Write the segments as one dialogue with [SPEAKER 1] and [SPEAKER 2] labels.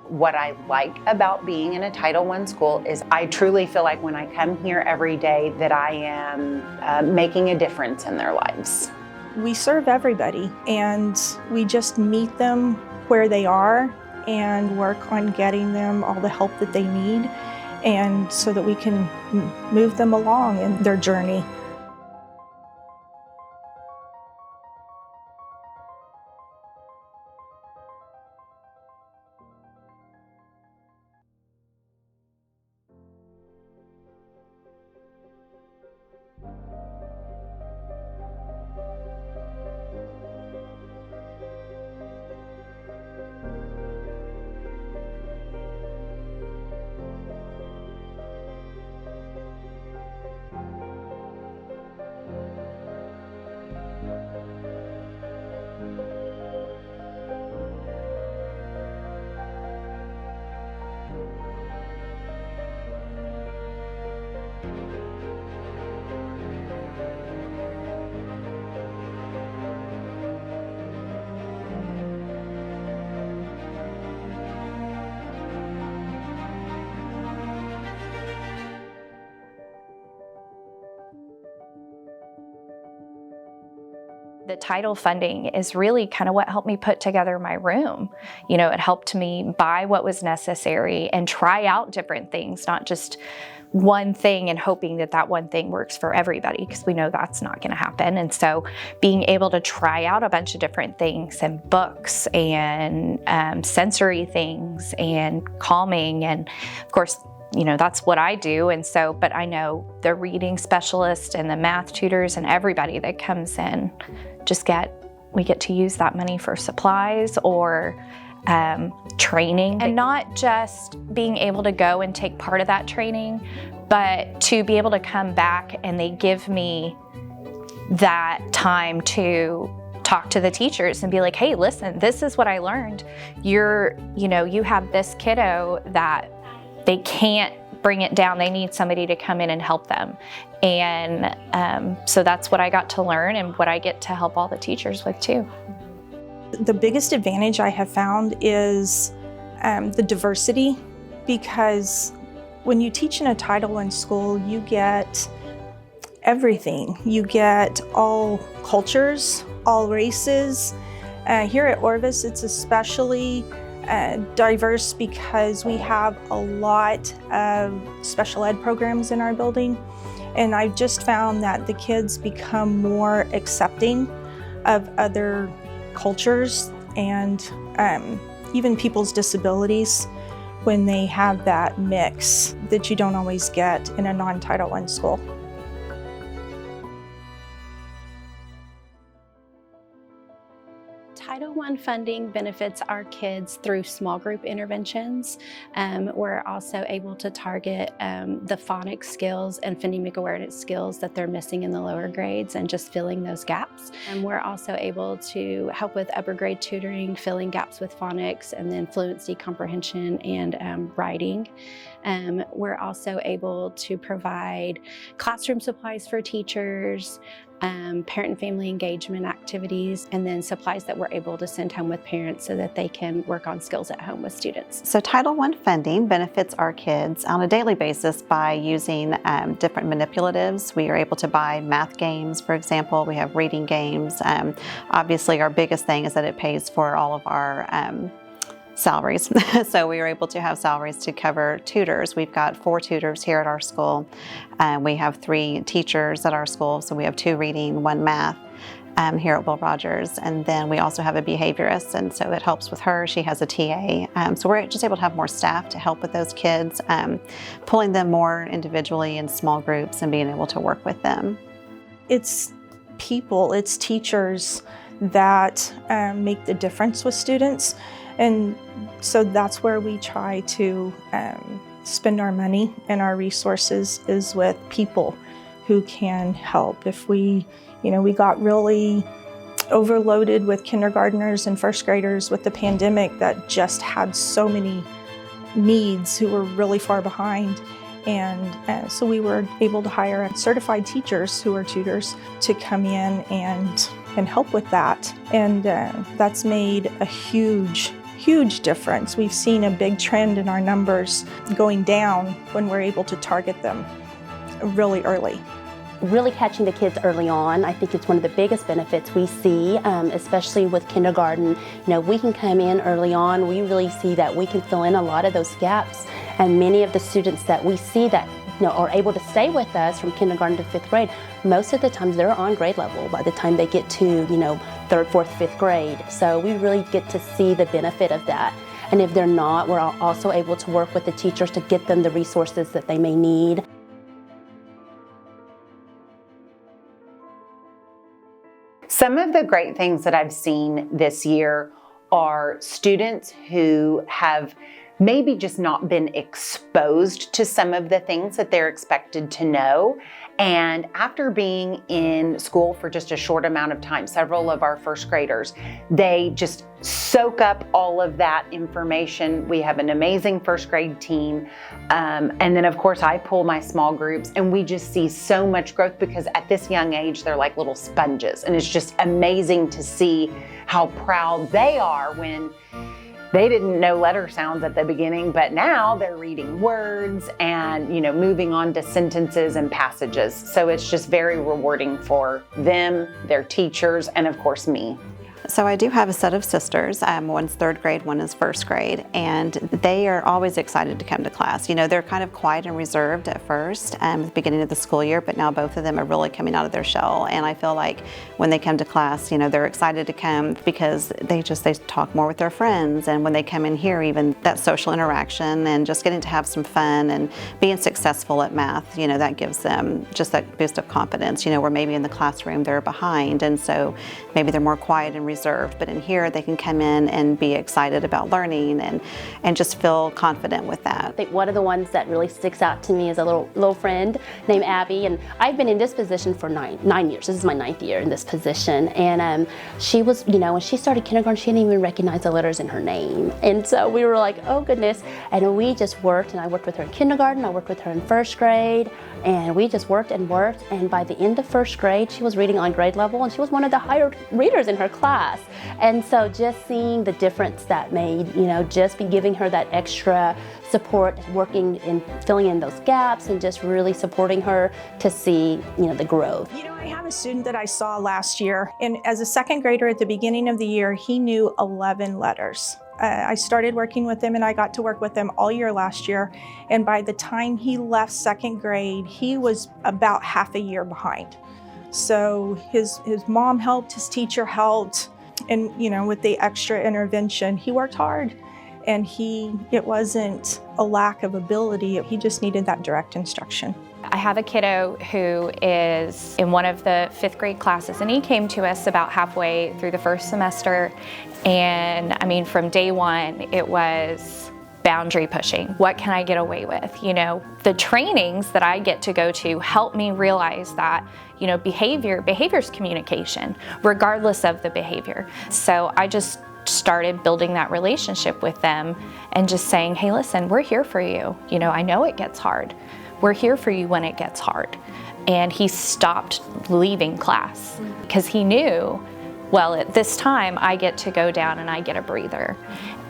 [SPEAKER 1] What I like about being in a Title I school is I truly feel like when I come here every day that I am making a difference in their lives.
[SPEAKER 2] We serve everybody, and we just meet them where they are and work on getting them all the help that they need, and so that we can move them along in their journey.
[SPEAKER 3] The title funding is really kind of what helped me put together my room. You know, it helped me buy what was necessary and try out different things, not just one thing and hoping that that one thing works for everybody, because we know that's not going to happen. And so being able to try out a bunch of different things and books and sensory things and calming, and of course, you know, that's what I do. And so, but I know the reading specialist and the math tutors and everybody that comes in we get to use that money for supplies or training. And not just being able to go and take part of that training, but to be able to come back and they give me that time to talk to the teachers and be like, hey, listen, this is what I learned. You have this kiddo that they can't bring it down. They need somebody to come in and help them. And so that's what I got to learn and what I get to help all the teachers with too.
[SPEAKER 2] The biggest advantage I have found is the diversity, because when you teach in a Title I school, you get everything. You get all cultures, all races. Here at Orvis, it's especially diverse because we have a lot of special ed programs in our building. And I've just found that the kids become more accepting of other cultures and even people's disabilities when they have that mix that you don't always get in a non-Title I school.
[SPEAKER 4] Title I funding benefits our kids through small group interventions. We're also able to target the phonics skills and phonemic awareness skills that they're missing in the lower grades and just filling those gaps. And we're also able to help with upper grade tutoring, filling gaps with phonics, and then fluency, comprehension, and writing. We're also able to provide classroom supplies for teachers, parent and family engagement activities, and then supplies that we're able to send home with parents so that they can work on skills at home with students.
[SPEAKER 5] So Title I funding benefits our kids on a daily basis by using different manipulatives. We are able to buy math games, for example. We have reading games. Obviously, our biggest thing is that it pays for all of our salaries. So we were able to have salaries to cover tutors. We've got 4 tutors here at our school. We have 3 teachers at our school. So we have 2 reading, 1 math here at Will Rogers. And then we also have a behaviorist. And so it helps with her. She has a TA. So we're just able to have more staff to help with those kids, pulling them more individually in small groups and being able to work with them.
[SPEAKER 2] It's people, it's teachers that make the difference with students. And so that's where we try to spend our money and our resources, is with people who can help. If we got really overloaded with kindergartners and first graders with the pandemic that just had so many needs who were really far behind. And so we were able to hire certified teachers who are tutors to come in and help with that. And that's made a huge huge difference. We've seen a big trend in our numbers going down when we're able to target them really early.
[SPEAKER 6] Really catching the kids early on, I think it's one of the biggest benefits we see, especially with kindergarten. You know, we can come in early on, we really see that we can fill in a lot of those gaps, and many of the students that we see that are able to stay with us from kindergarten to 5th grade, most of the times they're on grade level by the time they get to 3rd, 4th, 5th grade. So we really get to see the benefit of that. And if they're not, we're also able to work with the teachers to get them the resources that they may need.
[SPEAKER 1] Some of the great things that I've seen this year are students who have maybe just not been exposed to some of the things that they're expected to know. And after being in school for just a short amount of time, several of our first graders, they just soak up all of that information. We have an amazing first grade team. And then of course I pull my small groups, and we just see so much growth because at this young age, they're like little sponges. And it's just amazing to see how proud they are when they didn't know letter sounds at the beginning, but now they're reading words and, moving on to sentences and passages. So it's just very rewarding for them, their teachers, and of course me.
[SPEAKER 5] So I do have a set of sisters. One's 3rd grade, one is 1st grade, and they are always excited to come to class. They're kind of quiet and reserved at first at the beginning of the school year, but now both of them are really coming out of their shell. And I feel like when they come to class, they're excited to come because they talk more with their friends. And when they come in here, even that social interaction and just getting to have some fun and being successful at math, that gives them just that boost of confidence, where maybe in the classroom they're behind. And so maybe they're more quiet and reserved, but in here they can come in and be excited about learning and just feel confident with that.
[SPEAKER 6] I think one of the ones that really sticks out to me is a little friend named Abby, and I've been in this position for nine years. This is my 9th year in this position, and she was, when she started kindergarten, she didn't even recognize the letters in her name, and so we were like, oh goodness, and we just worked, and I worked with her in kindergarten, I worked with her in 1st grade, and we just worked, and by the end of 1st grade, she was reading on grade level, and she was one of the higher readers in her class. And so just seeing the difference that made, just be giving her that extra support, working and filling in those gaps, and just really supporting her to see, the growth.
[SPEAKER 2] I have a student that I saw last year, and as a 2nd grader at the beginning of the year, he knew 11 letters. I started working with him, and I got to work with him all year last year. And by the time he left 2nd grade, he was about half a year behind. So his mom helped, his teacher helped, and with the extra intervention, he worked hard. And it wasn't a lack of ability, he just needed that direct instruction.
[SPEAKER 3] I have a kiddo who is in one of the 5th grade classes, and he came to us about halfway through the 1st semester. And from day one, it was boundary pushing. What can I get away with? The trainings that I get to go to help me realize that, behavior's communication, regardless of the behavior. So I just started building that relationship with them and just saying, hey, listen, we're here for you. I know it gets hard. We're here for you when it gets hard. And he stopped leaving class because he knew, well, at this time I get to go down and I get a breather.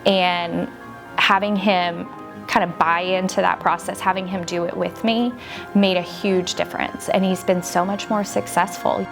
[SPEAKER 3] And having him kind of buy into that process, having him do it with me, made a huge difference. And he's been so much more successful.